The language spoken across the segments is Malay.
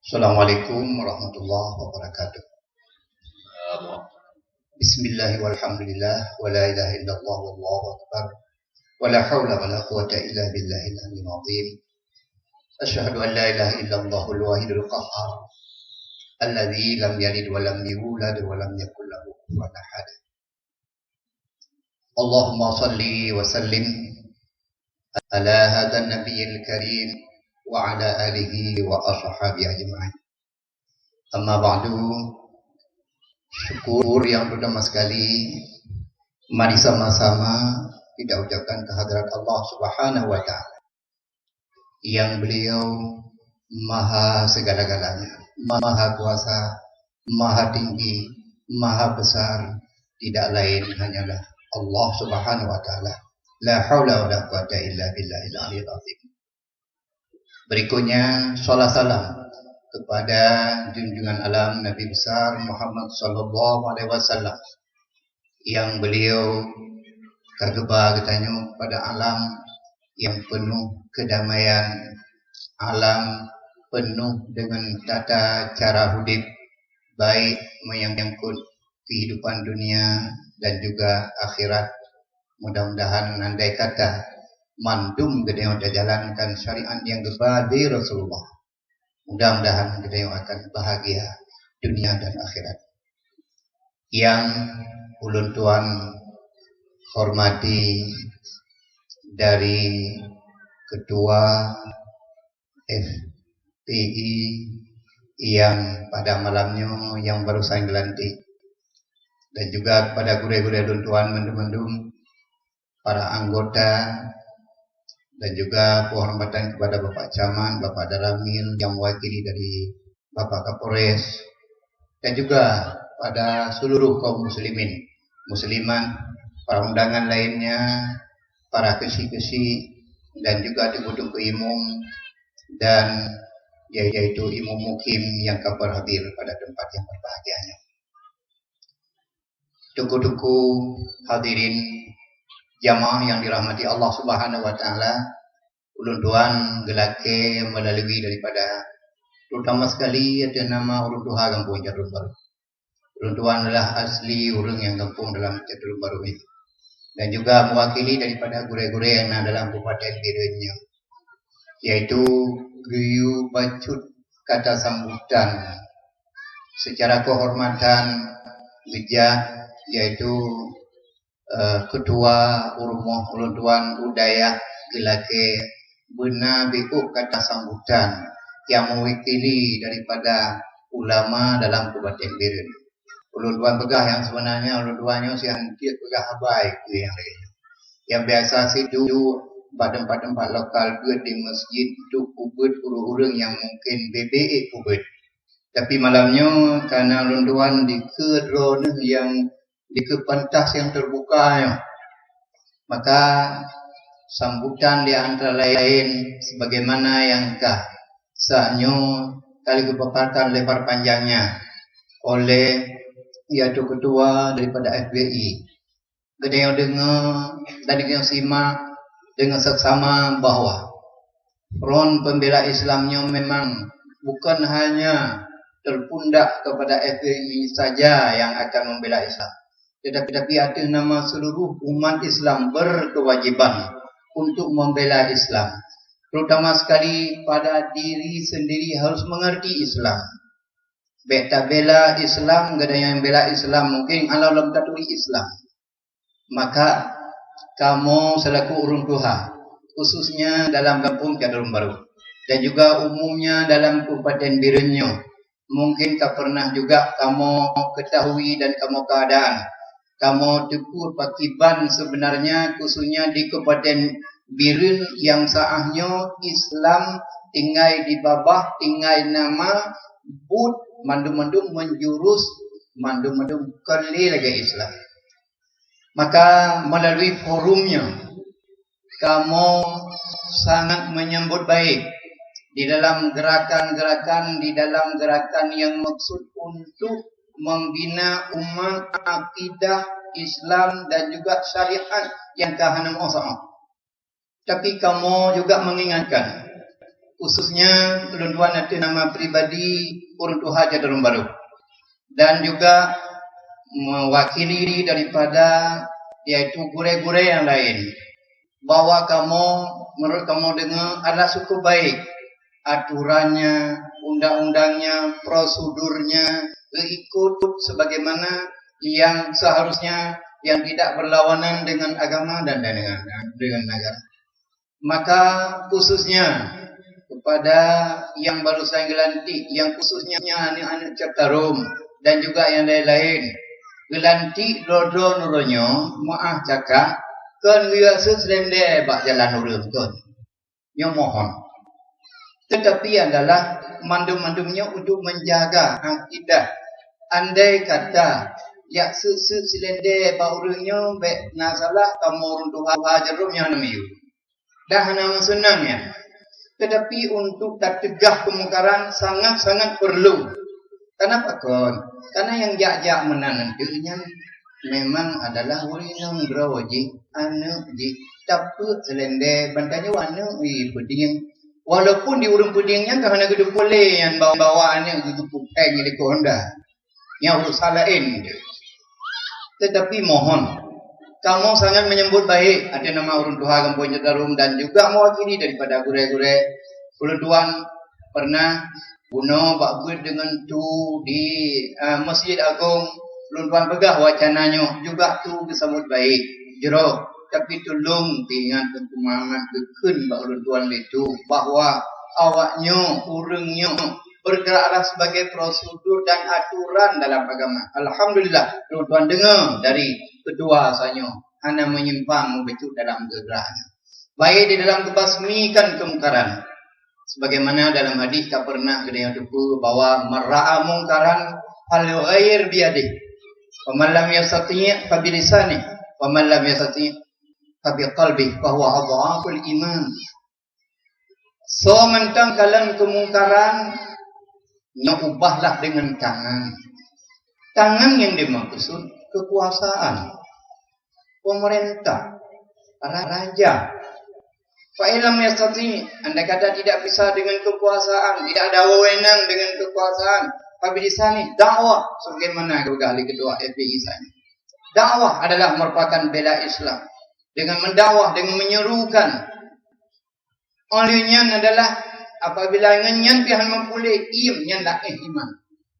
Assalamualaikum warahmatullahi wabarakatuh. Bismillah walhamdulillah wa la ilaha illallah wallahu akbar wa la hawla wa la quwata illa billahil aliyyil azim. Asyhadu an la ilaha illallahul wahidul qahhar alladzi lam yalid wa lam yulad wa lam yakul lahu kufuwan ahad. Allahumma shalli wa sallim ala hadzal nabiyil karim wa ala alihi wa ashabihi ajma'in. Amma ba'du. Syukur yang pertama sekali, mari sama-sama kita ucapkan kehadirat Allah Subhanahu wa Ta'ala, yang beliau maha segala-galanya, maha kuasa, maha tinggi, maha besar, tidak lain hanyalah Allah Subhanahu wa Ta'ala. La haula wa la quwata illa billahil aliyyil azim. Berikutnya salat salam kepada junjungan alam Nabi besar Muhammad sallallahu alaihi wasallam, yang beliau kageba katanya pada alam yang penuh kedamaian, alam penuh dengan tata cara hidup baik menyangkut kehidupan dunia dan juga akhirat. Mudah-mudahan andai kata mandum kita jalankan syariat yang geba dari Rasulullah, mudah-mudahan kita akan bahagia dunia dan akhirat. Yang ulun tuan hormati dari Ketua FPI yang pada malamnya yang baru saya dilantik, dan juga kepada guru-guru ulun tuan mendung-mendung, para anggota, dan juga penghormatan kepada Bapak Camat, Bapak Daramil yang mewakili dari Bapak Kapolres, dan juga pada seluruh kaum muslimin, muslimat, para undangan lainnya, para kesi-kesi, dan juga tuku-tuku imum, dan yaitu imum mukim yang kabar hadir pada tempat yang berbahagianya. Tuku-tuku hadirin jamaah yang dirahmati Allah Subhanahu wa Ta'ala, ulun tuan gelake melalui daripada terutama sekali ada nama ulun tuha kampung Jadul Baru. Ulun tuan adalah asli orang yang kampung dalam Jadul Baru ini, dan juga mewakili daripada gure-gure yang ada dalam Kabupaten Birennya, yaitu Geyu Bacut kata sambutan secara kehormatan bijak, yaitu Ketua Urmoh ulun tuan Udaya Gelake Bena BU kata sambutan yang mewakili daripada ulama dalam Kabupaten Biren. Ulun tuan pegah yang sebenarnya ulun tuannya si hantiat pegah habai itu yang lainnya. Yang biasa situ pada tempat-tempat lokal buat di masjid itu kubut urang-urang yang mungkin BBE kubut. Tapi malamnya karena ulun tuan di kedron yang di kepentas yang terbuka ya, maka sambutan di antara lain sebagaimana yang sahnya kali kepaparkan lebar panjangnya oleh yaitu ketua daripada FBI. Kita yang dengar dan yang simak dengan seksama bahwa front pembela Islamnya memang bukan hanya terpundak kepada FBI saja yang akan membela Islam, tetapi atas nama seluruh umat Islam berkewajiban untuk membela Islam. Terutama sekali pada diri sendiri harus mengerti Islam. Beta bela Islam, gada yang bela Islam mungkin Allah belum tatui Islam. Maka kamu selaku urun Tuhan, khususnya dalam kampung Jadul Baru, dan juga umumnya dalam Kabupaten Birenyo, mungkin tak pernah juga kamu ketahui dan kamu keadaan kamu tegur pakiban sebenarnya khususnya di Kabupaten Biren yang saahnya Islam tinggal di babah, tinggal nama but mandum-mandum menjurus mandum-mandum kali lagi Islam. Maka melalui forumnya kamu sangat menyambut baik di dalam gerakan-gerakan, di dalam gerakan yang maksud untuk membina umat akidah Islam dan juga syariat yang kahanam usaha. Tapi kamu juga mengingatkan khususnya tuan ada nama pribadi Urun Tuha Jadarum Baru, dan juga mewakili daripada yaitu gure-gure yang lain, bahwa kamu menurut kamu dengar adalah cukup baik aturannya, undang-undangnya, prosedurnya ikut sebagaimana yang seharusnya, yang tidak berlawanan dengan agama dan dengan negara. Maka khususnya kepada yang baru saya gelantik, yang khususnya anak-anak Caktarum dan juga yang lain-lain, gelantik dodo nuronyo maaf cakap kan biasa selende bak jalan urang kan. Yang mohon. Tetapi adalah mandum-mandumnya untuk menjaga akidah. Andai kata ya selende bak urangnya baik nasalah kamu untuk hajarum yang namiu. Dah nama senangnya. Tetapi untuk tak tegah kemungkaran sangat-sangat perlu. Kenapa kon? Karena yang jak-jak menanamnya memang adalah urinang grawaji anu di tapi selende bantanya warna peding. Walaupun di urung pedingnya kerana gede boleh yang bawa-bawaannya gitu pukai di Honda. Yang urus salahin. Tetapi mohon kamu sangat menyambut baik ada nama Urun Tuha Kampung Caktarum dan juga mewakili daripada gure-gure Urun Tuan pernah bunuh bakbut dengan tu di Masjid Agung Urun Tuan pegah wacananya juga tu disambut baik jero tapi tolong dengan pemahaman bekun bak Urun Tuan itu bahwa awaknya urungnya bergeraklah sebagai prosedur dan aturan dalam agama. Alhamdulillah Urun Tuan dengar dari kedua asalnya hanya menyimpang betul dalam geraknya. Baik di dalam kebasmikan kemungkaran. Sebagaimana dalam hadis tak pernah kita duku bahwa mara'a mungkaran fal ghair biyadih. Wa man lam yastati' fa bilisani wa man lam yastati' fa biqalbi fa huwa adhaful iman. So mentang kalan kemungkaran ubahlah dengan tangan. Tangan yang dimaksud kekuasaan, pemerintah, para raja. Fa'ilam yastati, anda kata tidak bisa dengan kekuasaan, tidak ada wewenang dengan kekuasaan. Fabilisani, dakwah, sebagaimana ahli kedua FPI sana. Dakwah adalah merupakan bela Islam. Dengan mendakwah, dengan menyerukan. Olehnya adalah apabila ngenyan pihan mempulih im nyandak iman.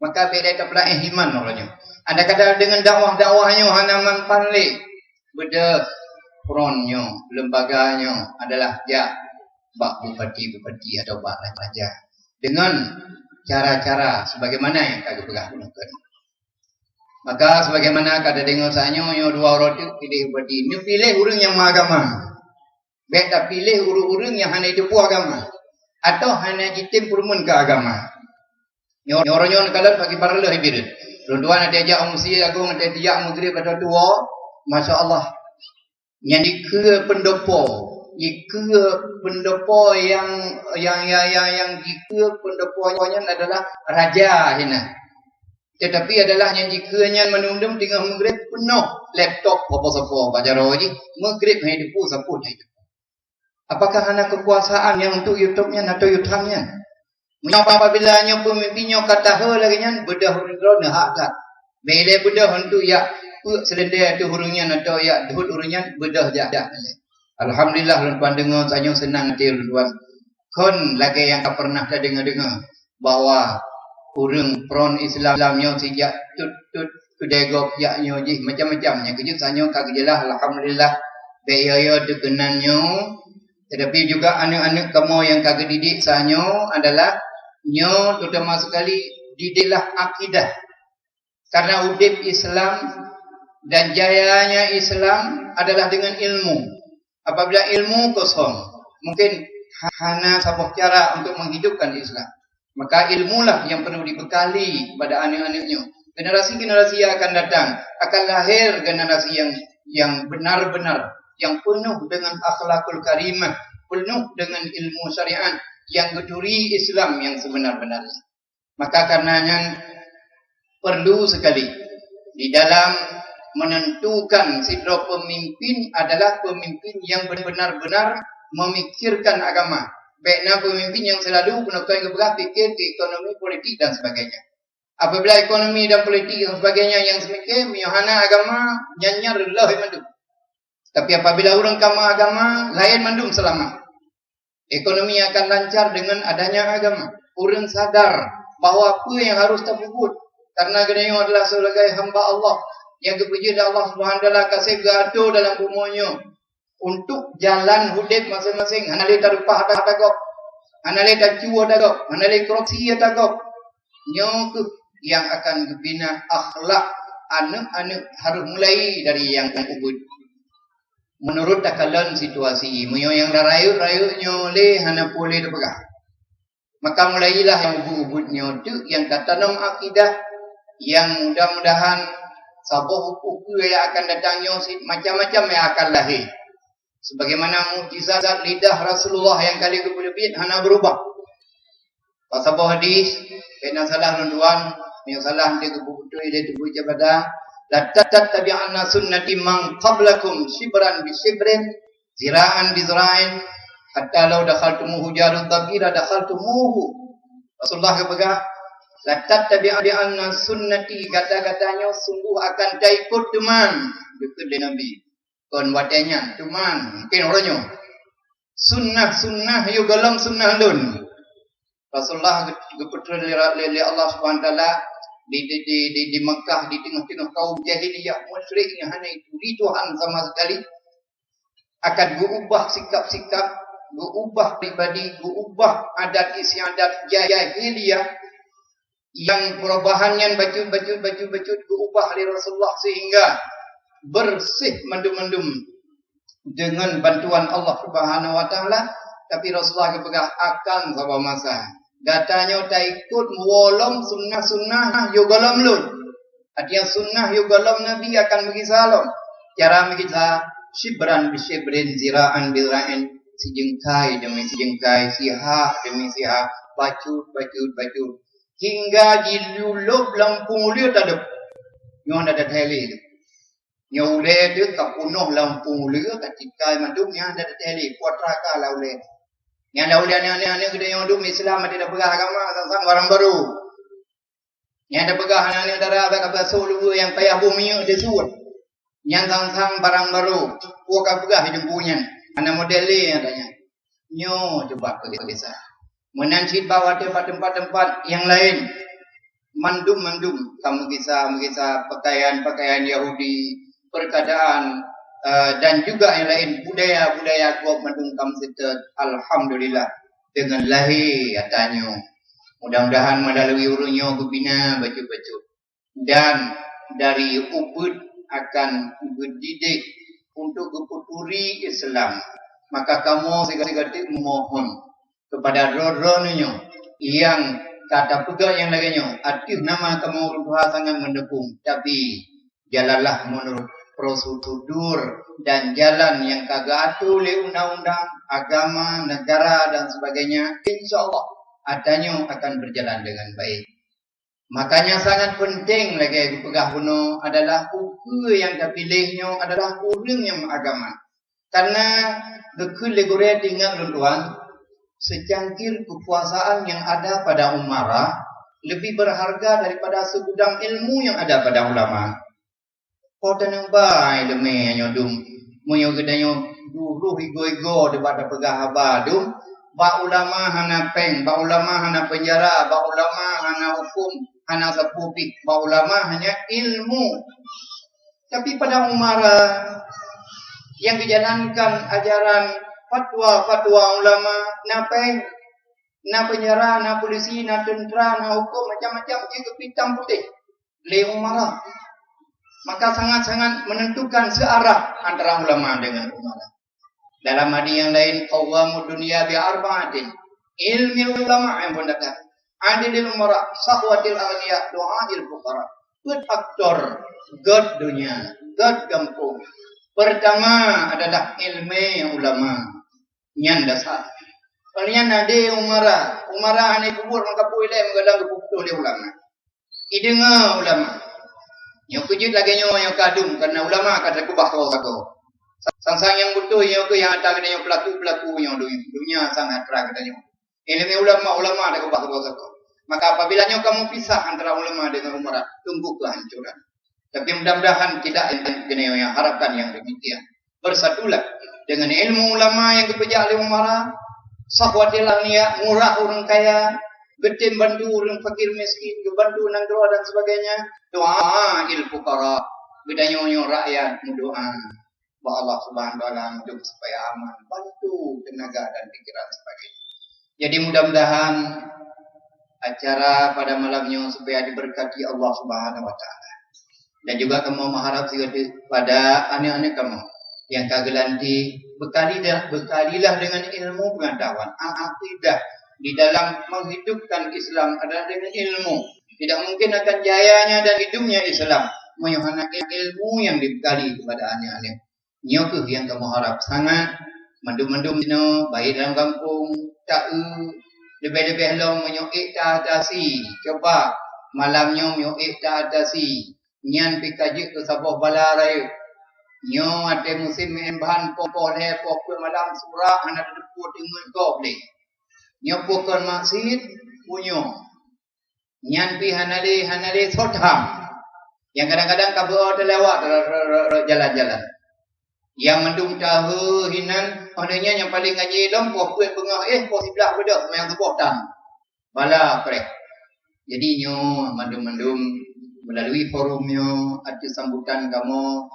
Maka beda kepala iman orangnya. Anda kata dengan dakwah-dakwahnya hana mempanlik. Beda peronnya, lembaganya adalah ya bak bupati-bupati atau bak raja. Dengan cara-cara sebagaimana yang kagak pegah gunakan. Maka sebagaimana kata dengar saya yang dua orang itu pilih bupati. Ini pilih orang yang agama. Beda pilih orang-orang yang hanya hidup agama. Atau hanya jitim permun ke agama. Nyorong-nyorong kalau bagi para lehibir. Tuan-tuan ada ajak Masjid Agung, ada ajak Maghrib pada dua. Masya Allah. Yang dikira pendopo. Dikira pendopo yang dikira pendoponya adalah raja hina. Tetapi adalah yang dikiranya menundum dengan Maghrib penuh laptop apa-apa baca roji. Maghrib hanya dipu saput itu. Apakah hanya kekuasaan yang untuk YouTube-nya atau YouTube-nya? Mengapa apabila pemimpinnya kata lagi nya bedah hurung hak tak. Bila bedah untuk ya selendai tu hurungnya atau ya dehut hurungnya bedah jak. Alhamdulillah tuan dengar saya senang hati tuan. Kon lagi yang tak pernah dah dengar bahwa hurung pron Islamnya sejak tut kedegok yaknya ji macam-macamnya kejut saya kagelah alhamdulillah beya dekenannya. Tetapi juga anak-anak kamu yang kagak didik saya adalah nyo terutama sekali didiklah akidah. Karena udip Islam dan jayanya Islam adalah dengan ilmu. Apabila ilmu kosong, mungkin hanya sebuah cara untuk menghidupkan Islam. Maka ilmulah yang perlu dibekali pada anak-anaknya. Generasi-generasi yang akan datang akan lahir generasi yang benar-benar, yang penuh dengan akhlakul karimah, penuh dengan ilmu syariat, yang geduri Islam yang sebenar-benarnya. Maka karenanya perlu sekali di dalam menentukan sidro pemimpin adalah pemimpin yang benar-benar memikirkan agama, Baiknya pemimpin yang selalu penutuan kebelah fikir ke ekonomi, politik dan sebagainya. Apabila ekonomi dan politik dan sebagainya yang semakin miyahana agama nyanyar Allah mandum. Tapi apabila orang kama agama lain mandum selama. Ekonomi akan lancar dengan adanya agama. Orang sadar bahawa apa yang harus tersebut karena kita adalah sebagai hamba Allah yang kepuji Allah Subhanahu wa taala kasih gaduh dalam bumonya untuk jalan hidup masing-masing. Hanale tarupah takok, hanale tacuo takok, hanale korupsi takok. Nyo yang akan membina akhlak anak-anak harus mulai dari yang ubud. Menurut takalan situasi, munyo yang rayu-rayu nyole hana boleh dipegah. Maka mulailah yang ubud-ubudnya tu yang tertanam akidah yang mudah-mudahan sabah hukum yang akan datangnya macam-macam yang akan lahir. Sebagaimana mukjizat lidah Rasulullah yang kali ke-10 hana berubah. Pasabah hadis, kena salah renduan, yang salah dia kebetul dia tu baca pada la tattabi'anna sunnati man qablakum shibran bi shibrin zira'an bi zira'in hatta law dakhaltumuhu jarud dabira dakhaltumuhu. Rasulullah kata la tattabi'anna sunnati, kata-katanya sungguh akan ikut teman dekat Nabi. Kon watanya teman mungkin orangnya sunnah yo golong sunnah lun. Rasulullah keputusan oleh Allah Subhanahu wa taala di Mekah di tengah-tengah kaum jahiliyah musyrik yang hanya itu Tuhan sama sekali akan berubah sikap-sikap, berubah pribadi, berubah adat istiadat jahiliyah yang perubahannya baju berubah oleh Rasulullah sehingga bersih mendum-mendum dengan bantuan Allah Subhanahu wa taala. Tapi Rasulullah kepegang akan sama masa. Katanya tak ikut wolom sunnah yo golom lun. Artinya sunnah yo golom Nabi akan bagi salam. Cara begitu shibran bi shibrin zira'an bi zira'in, si jengkai demi si jengkai, siha demi siha, bacut hingga dilulup lampung liu tadep. Nyon ada teli. Nyaule dia tak punuh lampung liu ketika madumnya ada teli kuatraka laule. Yang laule ni gede yang dum Islam ada pegah agama sang barang baru. Yang ada pegah ni darah apa sulu yang payah bumi dia suat. Yang sang barang baru. Puak pegah hidup punya. Ana model ni katanya. Nyo coba pergi sana. Menancit bawa tempat-tempat yang lain. Mandum kamu kisah pakaian Yahudi, perkataan dan juga yang lain budaya gua mandum kamu situ. Alhamdulillah dengan lahir katanya. Mudah-mudahan melalui urunnya kubina baju dan dari ubud akan berdidik untuk keputuri Islam. Maka kamu segala-gala mohon kepada roh-rohnya yang kata pegang yang lainnya. Aktif nama kamu berusaha sangat mendukung. Tapi jalanlah menurut prosedur dan jalan yang kagak atur oleh undang-undang, agama, negara dan sebagainya. InsyaAllah adanya akan berjalan dengan baik. Makanya sangat penting lagi pegang kuno adalah ukur yang dipilihnya adalah orang yang agama. Karena bekul legore tinggal tuan, secangkir kekuasaan yang ada pada umarah lebih berharga daripada segudang ilmu yang ada pada ulama. Kota yang baik demi nyodum, munyo gedanya dulu higo-higo daripada pegah abadum. Ba ulama hana peng, ba ulama hana penjara, ba ulama hana hukum, hana sepupi, ba ulama hanya ilmu. Tapi pada umarah yang dijalankan ajaran fatwa ulama, na peng, na penjara, na polisi, na tentera, na hukum macam-macam juga hitam putih. Le umarah. Maka sangat-sangat menentukan searah antara ulama dengan umarah. Dalam hadis yang lain, qawwamud dunya bi arba'atin. Ilmi ulama yang pendapat. Adilil umara, sahwatil aghniya, du'ail fuqara. Good faktor god dunia, god kampung. Pertama adalah ilmu ulama. Yang dasar. Kalian ada umara ane kubur maka puilai mengadang keputus oleh ulama. Idengar ulama. Yang kejut lagi yang kadung karena ulama kata kubah kau. Sang yang butuh yang ke yang ada kena yang pelaku yang dunia sangat terang katanya. Ilmu ulama ada kebah-kebah. Maka apabila kamu pisah antara ulama dengan umarat, tunggu kehancuran. Tapi mudah-mudahan tidak kena yang harapkan yang demikian. Bersatulah dengan ilmu ulama yang dipejak oleh umarat. Sahwatilah niat murah orang kaya, gede bantu orang fakir miskin, bantu nangro dan sebagainya. Doa ilfuqara, bedanya rakyat doa. Bahwa Allah Subhanahu wa taala hidup supaya aman, bantu tenaga dan pikiran sebagainya. Jadi mudah-mudahan acara pada malamnya supaya diberkati Allah Subhanahu wa taala. Dan juga kamu mengharap pada anak-anak kamu yang kagelanti bekalilah dengan ilmu pengetahuan, akidah di dalam menghidupkan Islam adalah dengan ilmu. Tidak mungkin akan jayanya dan hidupnya Islam menyohanakan ilmu yang dibekali kepada anak-anak. Nyokuh yang kamu harap sangat mendum-mendum no baik dalam kampung tak lebih-lebih long menyokik tak atasi. Coba malamnya menyokik tak atasi. Nyan pikajik ke sabah balarai. Nyo ada musim membahan pokok malam surah anak depu dengan goblin. Nyo pokon maksud punyo. Nyan pi hanale sotam. Yang kadang-kadang kabur terlewat jalan-jalan. Yang mendung tahu hinan adanya yang paling ngaji lompoh kuat bengah po sebelah bedak yang sepotan bala krek. Jadi nyo mandum-mandum melalui forumnya ada sambutan kamu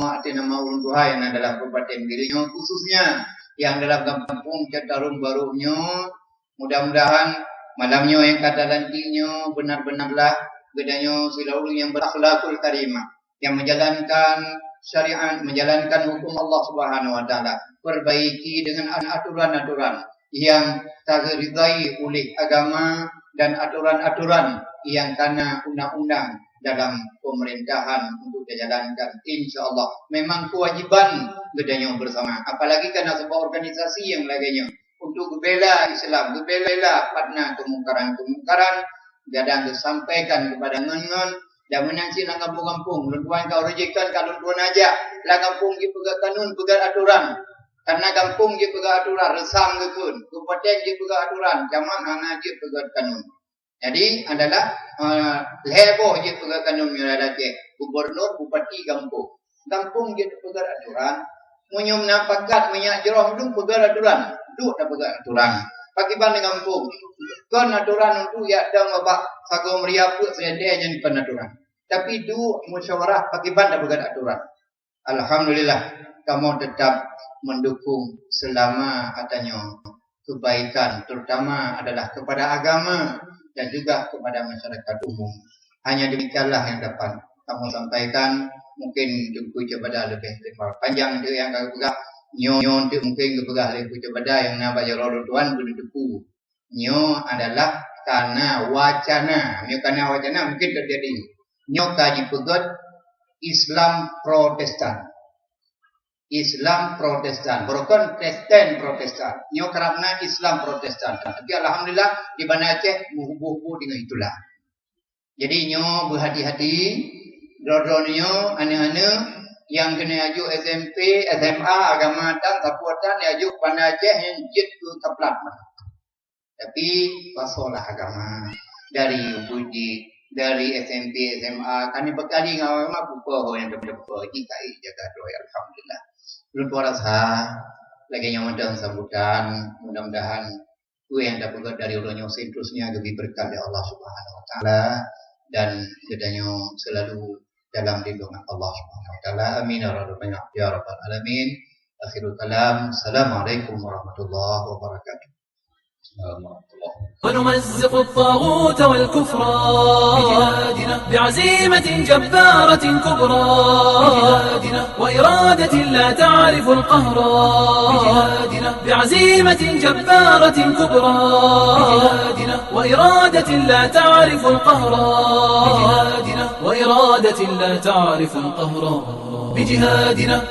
ada nama orang tua yang adalah kabupaten Birinyo khususnya yang dalam kampung Catarum Barunya. Mudah-mudahan malamnya yang kata nantinya benar-benarlah bedanya selalu yang berakhlakul karimah yang menjalankan syariat, menjalankan hukum Allah Subhanahu wa taala, perbaiki dengan aturan-aturan yang terridai oleh agama dan aturan-aturan yang kena undang-undang dalam pemerintahan untuk dijalankan. Insya-Allah memang kewajiban bedanya bersama, apalagi karena sebuah organisasi yang lainnya untuk bela Islam, bela padna kemungkaran-kemungkaran gadang disampaikan kepada ngan dan menanci lang kampung-kampung luntuan kau rejekan kalau luntuan aja lah kampung dia pegang kanun pegang aturan karena kampung dia pegang aturan resam ke pun kabupaten dia pegang aturan zaman hana dia pegang kanun. Jadi adalah leboh dia pegang kanun merada ke gubernur bupati kampung dia pegang aturan munyum nampakat minyak jerah dum pegang aturan duk dah pegang aturan pagi ban dengan kampung kon aturan untuk ya dang babak sago meriap pun saya yang penaturan tapi du musyawarah pagi ban dah pegang aturan. Alhamdulillah kamu tetap mendukung selama adanya kebaikan terutama adalah kepada agama dan juga kepada masyarakat umum. Hanya demikianlah yang dapat kamu sampaikan. Mungkin jumpa kepada lebih panjang dia yang kau pegang nyo untuk mungkin kepegah lebih kepada yang nama jalur tuan berdepu. Nyo adalah karena wacana mungkin terjadi. Nyo kaji pegat Islam Protestan, bukan Kristen Protestan. Nyo kerana Islam Protestan. Tapi alhamdulillah di Banda Aceh buku dengan itulah. Jadi nyo berhati-hati, drodronyo ane-ane yang kena ajuk SMP, SMA, agama dan tapuatan ajuk Banda Aceh yang jit ke kaplat. Tapi pasolah agama dari budi dari SMP, SMA kami bekali ngawal mah buku yang berdepa DKI jaga doa alhamdulillah. Belum rasa lagi yang mendang sambutan mudah-mudahan ku yang dapat dari ulunyo terusnya lebih berkah dari Allah Subhanahu wa taala dan kedanya selalu dalam lindungan Allah Subhanahu wa taala. Amin ya rabbal alamin. Akhirul kalam. Assalamualaikum warahmatullahi wabarakatuh. ونمزق الطاغوت والكفر بجهادنا بعزيمة جبارة كبرى بجهادنا وإرادة لا تعرف القهر بجهادنا بعزيمة جبارة كبرى بجهادنا وإرادة لا تعرف القهر بجهادنا وإرادة لا تعرف القهر بجهادنا